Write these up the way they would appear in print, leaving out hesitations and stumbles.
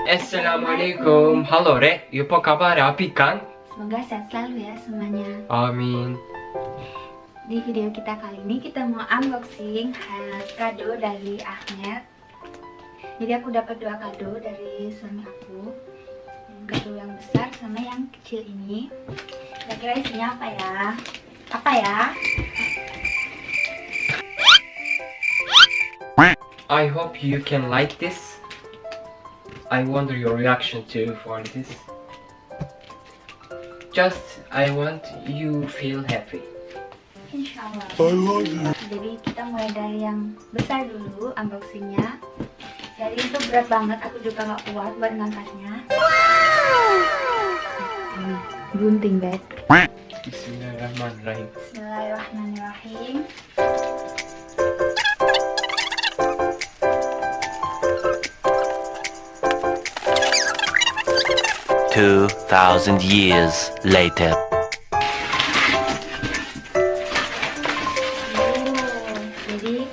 Assalamualaikum. Halo Re, apa kabar? Bikin? Semoga sehat selalu ya semuanya. Amin. Di video kita kali ini kita mau unboxing kado dari Ahmet. Jadi aku dapat 2 kado dari suami aku. Kado yang besar sama yang kecil ini. Kira-kira isinya apa ya? Apa ya? I hope you can like this. I wonder your reaction too for this. Just I want you feel happy. Insyaallah. Jadi kita mulai dari yang besar dulu unboxingnya. Jadi itu berat banget, aku juga nggak kuat buat ngangkatnya. Gunting bed. Bismillahirrahmanirrahim. Bismillahirrahmanirrahim. 2,000 years later. Jadi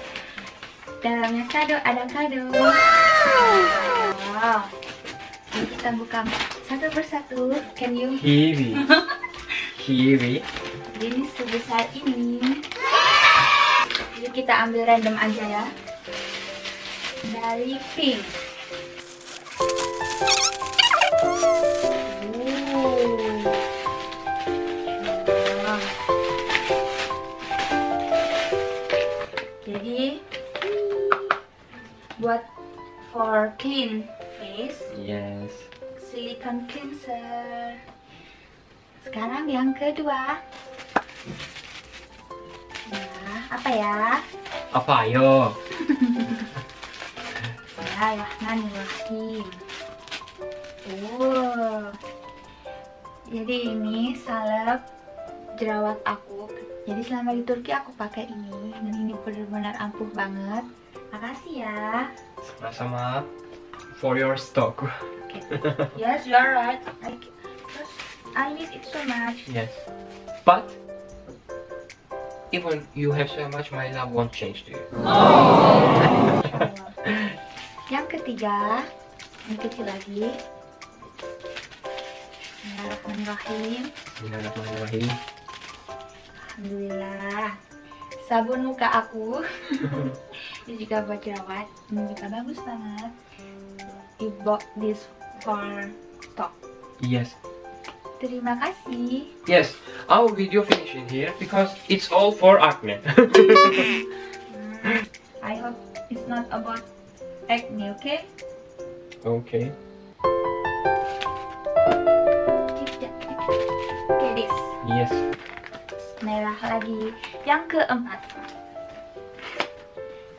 dalamnya ada kado. Wow. Jadi kita buka satu persatu. Can you? Kiwi. Kiwi. Jadi ini sebesar ini. Jadi kita ambil random aja ya. Dari pink. Jadi buat for clean face, Yes. silicone cleanser. Sekarang yang kedua. Nah, apa ya? Apa yo? Bismillahirrahmanirrahim. Jadi ini salep jerawat aku. Jadi selama di Turki aku pakai ini dan ini benar-benar ampuh banget. Makasih ya. Sama-sama. For your stock. Okay. Yes, you are right. I need it so much. Yes. But even you have so much, my love won't change to you. Yang ketiga, yang kecil lagi. Bismillahirrahmanirrahim. Bismillahirrahmanirrahim. Alhamdulillah. Sabun muka aku. Ini juga buat jerawat. Ini juga bagus banget. You bought this for stock. Yes. Terima kasih. Yes. Our video finishing here because it's all for Ahmet. I hope it's not about acne, okay? Okay. Okay, this. Yes. Merah lagi. Yang keempat.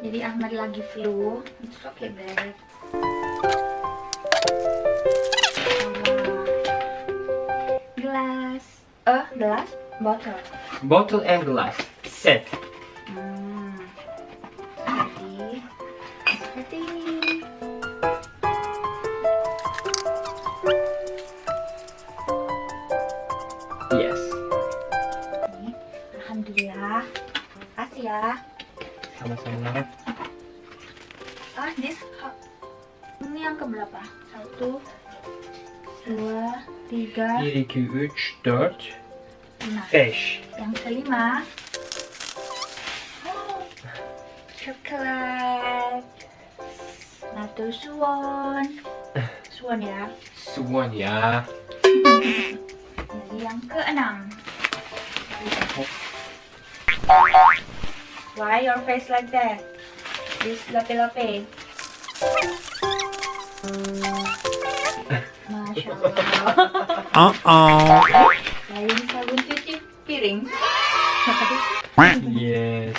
Jadi Ahmad lagi flu. It's okay, babe. Gelas. Gelas? Botol. Bottle and glass set. Jadi seperti ini. Yes. Alhamdulillah. Makasih ya. Sama-sama. Ini yang keberapa? 1, 2, 3, 1, 2, 3, 4, 5. 5. Yang kelima. Coklat. Atau suwon. Suwon ya. Semuanya. Jadi yang keenam. Why your face like that? This lope-lope. Masya Allah. Lain sabun cuci piring. Yes.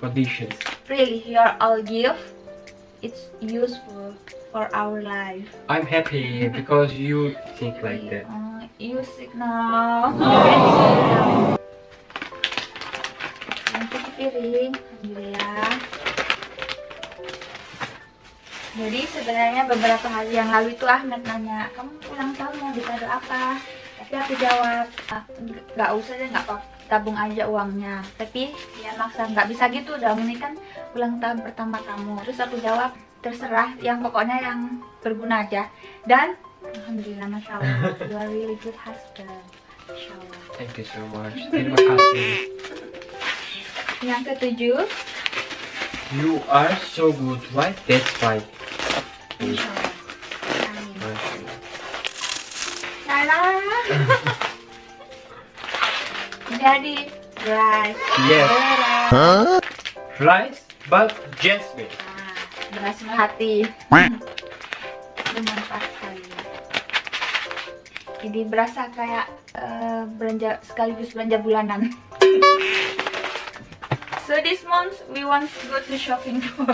For dishes. Really, your all gift. It's useful for our life. I'm happy because you think like that. You sick now. Yang cuci piring, alhamdulillah. Jadi sebenarnya beberapa hari yang lalu itu Ahmet nanya, kamu ulang tahun mau dikado apa? Tapi aku jawab, nggak usah deh, nggak apa-apa. tabung aja uangnya. Tapi dia maksa nggak bisa gitu dong, ini kan ulang tahun pertama kamu. Terus aku jawab terserah, yang pokoknya yang berguna aja. Dan alhamdulillah, masya Allah, you are really good husband, masya Allah. Thank you so much. Terima kasih. Yang ketujuh, You are so good, right? That's right. masya Allah. Amin. Nalar. Jadi rice. Yes. Beras. Rice, but jasmine. Nah, beras melati. Bermanfaat sekali. Jadi berasa kayak belanja sekaligus belanja bulanan. So this month we want to go to shopping for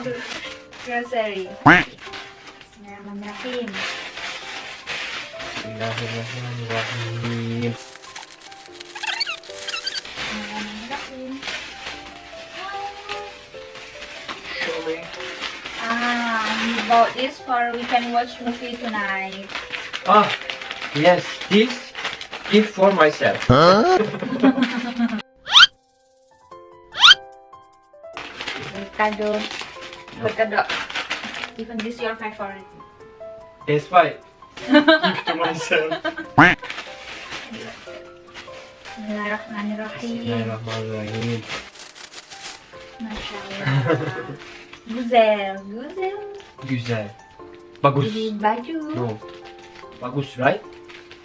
grocery. Bismillahirrahmanirrahim. Bismillahirrahmanirrahim. Bismillahirrahmanirrahim. Show me. We bought this for we can watch movie tonight. Ah, yes, this gift for myself. Kado. Berkado. Even this your favorite. That's right. Gift to myself. Bismillahirrahmanirrahim. Bismillahirrahmanirrahim. Masya Allah. Guzel. Güzel. Bagus. Jadi baju. No. Bagus, right?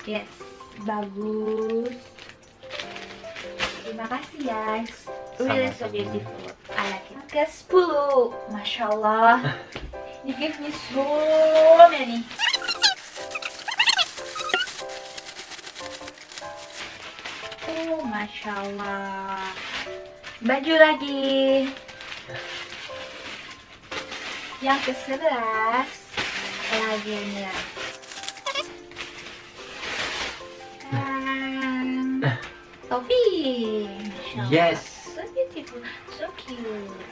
Yes. Bagus. Terima kasih guys. Really so beautiful. I like it. Ke-10. Masya Allah. You give me so many. Oh, Masya Allah. Baju lagi. Yang ke-11 lagi ini ya. Topi. Masya Allah. Yes. So beautiful, so cute.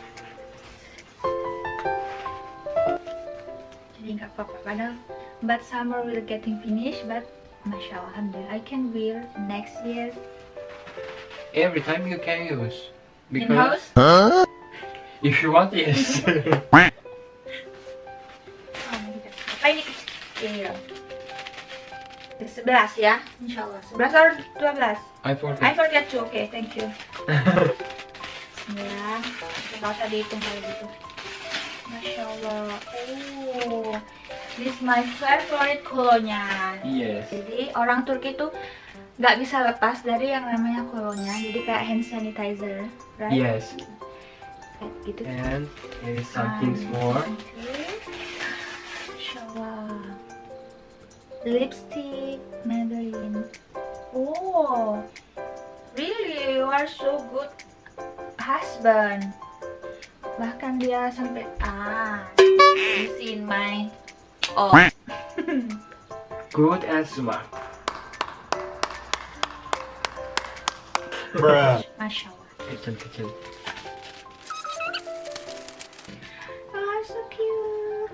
Jadi nggak apa-apa, padahal but summer will getting finished, but Masya Allah, alhamdulillah, I can wear next year. Every time you can use. In house? If you want, yes. Apa ini? Iya. 11 ya, Insya Allah. 11 atau 12? I I forgot. forget to, okay, thank you. 9, nggak usah dihitung kalau gitu. Masya Allah. Oh, this is my favorite kolonya. Yes. Jadi orang Turki tuh nggak bisa lepas dari yang namanya kolonya. Jadi kayak hand sanitizer, right? Yes. Kayak gitu. And there is something more. Masya Allah. Lipstick, Maybelline. Oh, really? You are so good husband. Bahkan dia sampai you see in my Good and smart. Masya Allah. Kecil. Oh, so cute.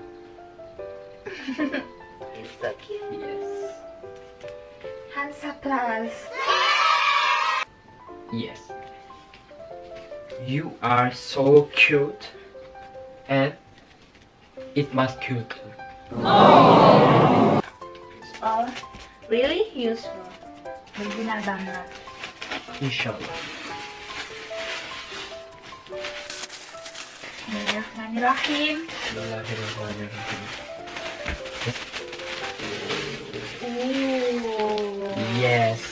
It's so cute. Yes. Hansa Plus. Yes. You are so cute. And it must cute. It's all really useful. Berguna banget. Inshallah. Bismillahirrahmanirrahim. Bismillahirrahmanirrahim. Yes.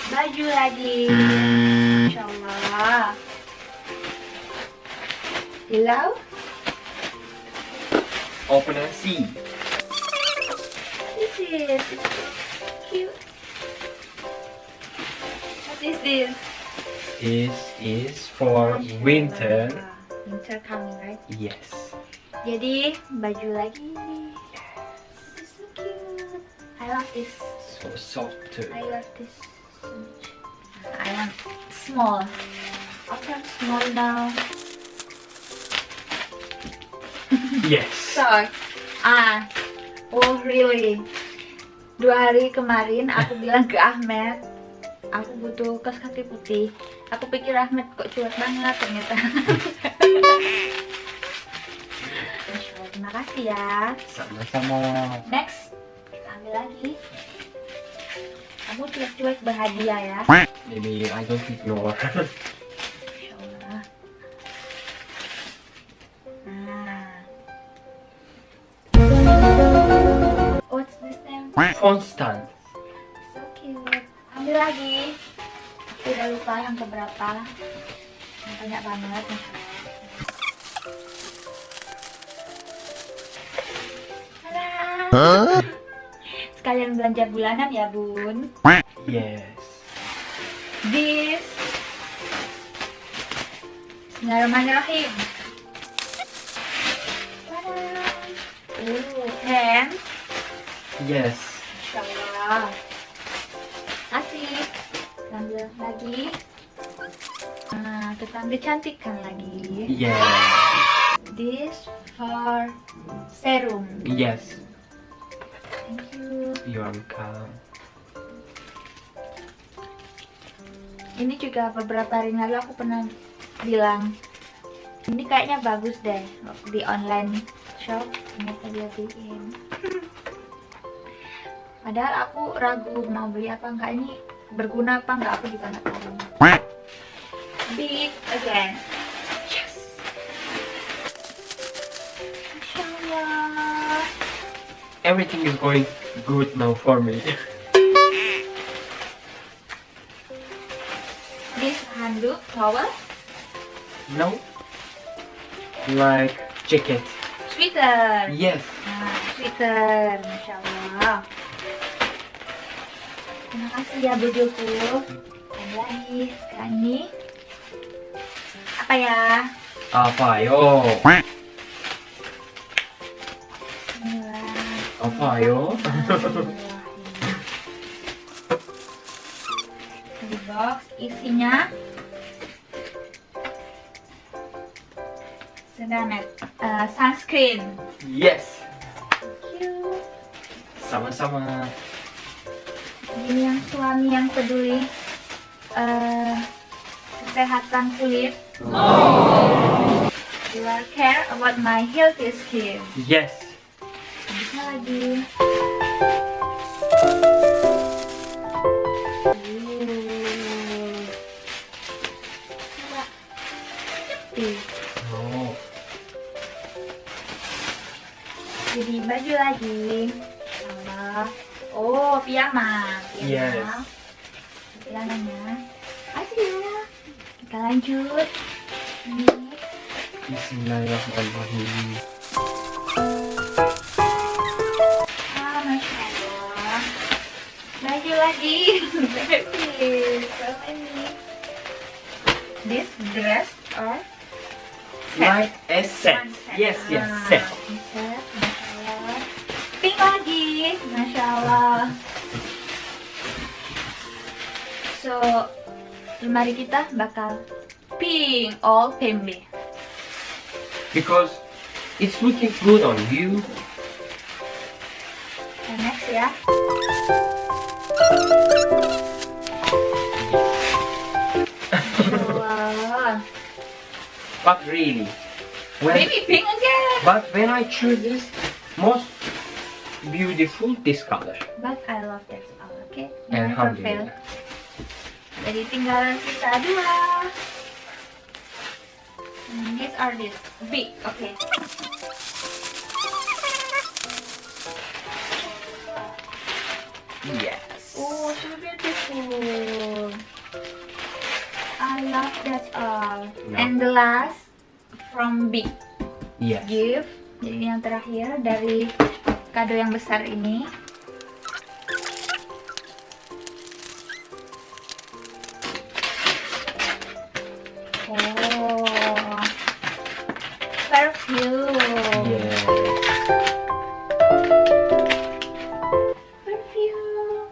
Baju lagi. Masya Allah. Hello? Open and see. This is cute. What is this? This is for Masya winter. Allah. Winter coming, right? Yes. Jadi baju lagi. This is so cute. I love this. So soft too. I love this so much. I want small. Okay, small now. Yes. So, oh really? 2 hari kemarin aku bilang ke Ahmet, aku butuh kaos kaki putih. Aku pikir Ahmet kok cuek banget ternyata. Masya Allah, terima kasih ya. Sama-sama. Next, kita ambil lagi. Kamu cuek-cuek berhadiah ya. Maybe I don't ignore. Masya Allah. Nah. What's this name? Phone stand. So cute. Ambil lagi. Aku udah lupa yang keberapa. Banyak banget. Halo. Sekalian belanja bulanan ya bun. Yes. This. Bismillahirrahmanirrahim. Pen. Yes. Masya Allah. Asik. Kita ambil lagi. Nah, kita ambil cantikkan lagi. Yes. This for serum. Yes. Thank you. You're welcome. Ini juga beberapa hari lalu aku pernah bilang ini kayaknya bagus deh di online shop, ternyata dia bikin. Padahal aku ragu mau beli apa enggak, ini berguna apa enggak aku juga nggak tahu. Big again. Yes. Masya Allah. Everything is going good now for me. This handuk towel, No? Like jacket. sweater. Yes. Nah, sweater, Masya Allah. Terima kasih ya bojoku. Dan lagi, sekarang ini apa ya? Apa yo? Apa yo? Di box isinya sedamet sunscreen. Yes. Thank you. Sama-sama. Ini yang suami yang peduli kesehatan kulit. You are care about my healthy skin. Yes. Bisa lagi. Coba. Ih, Oh. jadi baju lagi. Allah. Oh, piyama. Yes. Piamanya. Asyik ya. Kita lanjut. Ini. Bismillahirrahmanirrahim. Masya Allah. Baju lagi. Bagus. Apa ini? This dress or Like a set. one set? Yes, yes, Ah, set. set. Masya Allah. Pink lagi. Masya Allah. So, lemari kita bakal pink, all pink. Because it's looking good on you. Dan next ya. Masya Allah. But really, Baby pink again. but when I choose this, most beautiful this color. But I love that all, okay? You never fail. Alhamdulillah. Jadi tinggal sisa 2. These are this big, okay. Yes. Oh, so beautiful. I love that all. No. And the last from big Yes. gift. Jadi yang terakhir dari kado yang besar ini. Oh, perfume. Yes. Perfume.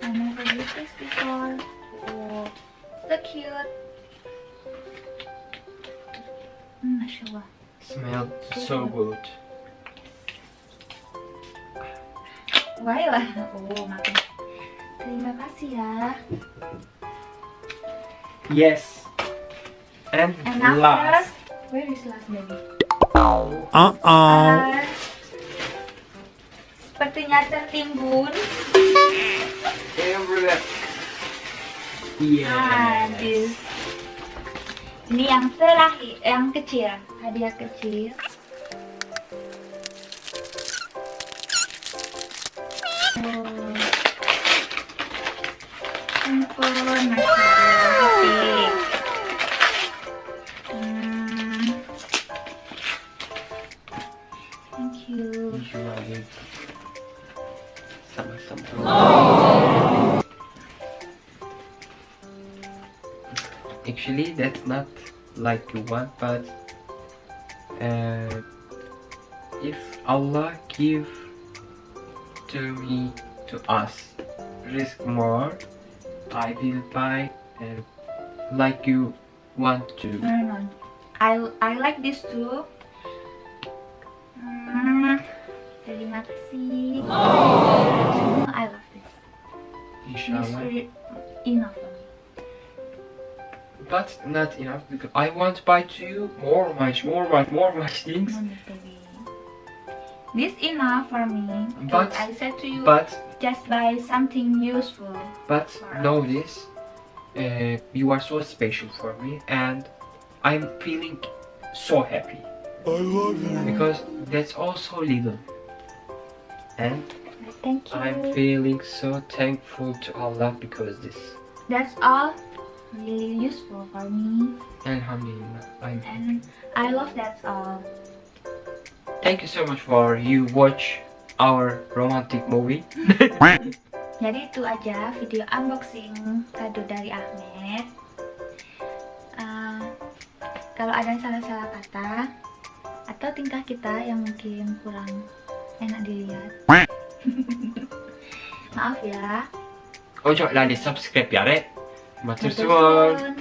I never used this before. Oh, so cute. Masya Allah. Smelled so good. Why lah? Oh, makan. Terima kasih ya. Yes. And after, last. where is last baby? Uh-oh. Sepertinya tertimbun. Everywhere. This. Ini yang terakhir, yang kecil, hadiah kecil. Ampun, Masya Allah. Thank you. Sama-sama. Actually, that's not like you want, but if Allah give to me, to us, risk more, I will buy like you want to. No. I like this too. Terima kasih. I love this. Inshallah. This enough for me. But not enough because I want to buy to you more much things. No need, baby. This enough for me. But I said to you, but just buy something useful. know this, you are so special for me, and I'm feeling so happy. I love you. Because that's also little, and Thank you. I'm feeling so thankful to Allah because this. That's all really useful for me, Alhamdulillah. and I love that's all. Thank you so much for you watch our romantic movie. Jadi itu aja video unboxing kado dari Ahmet. Kalau ada salah-salah kata atau tingkah kita yang mungkin kurang enak dilihat, maaf ya. Ojo lali subscribe ya, Rek. Matur Matur suwun. suwun.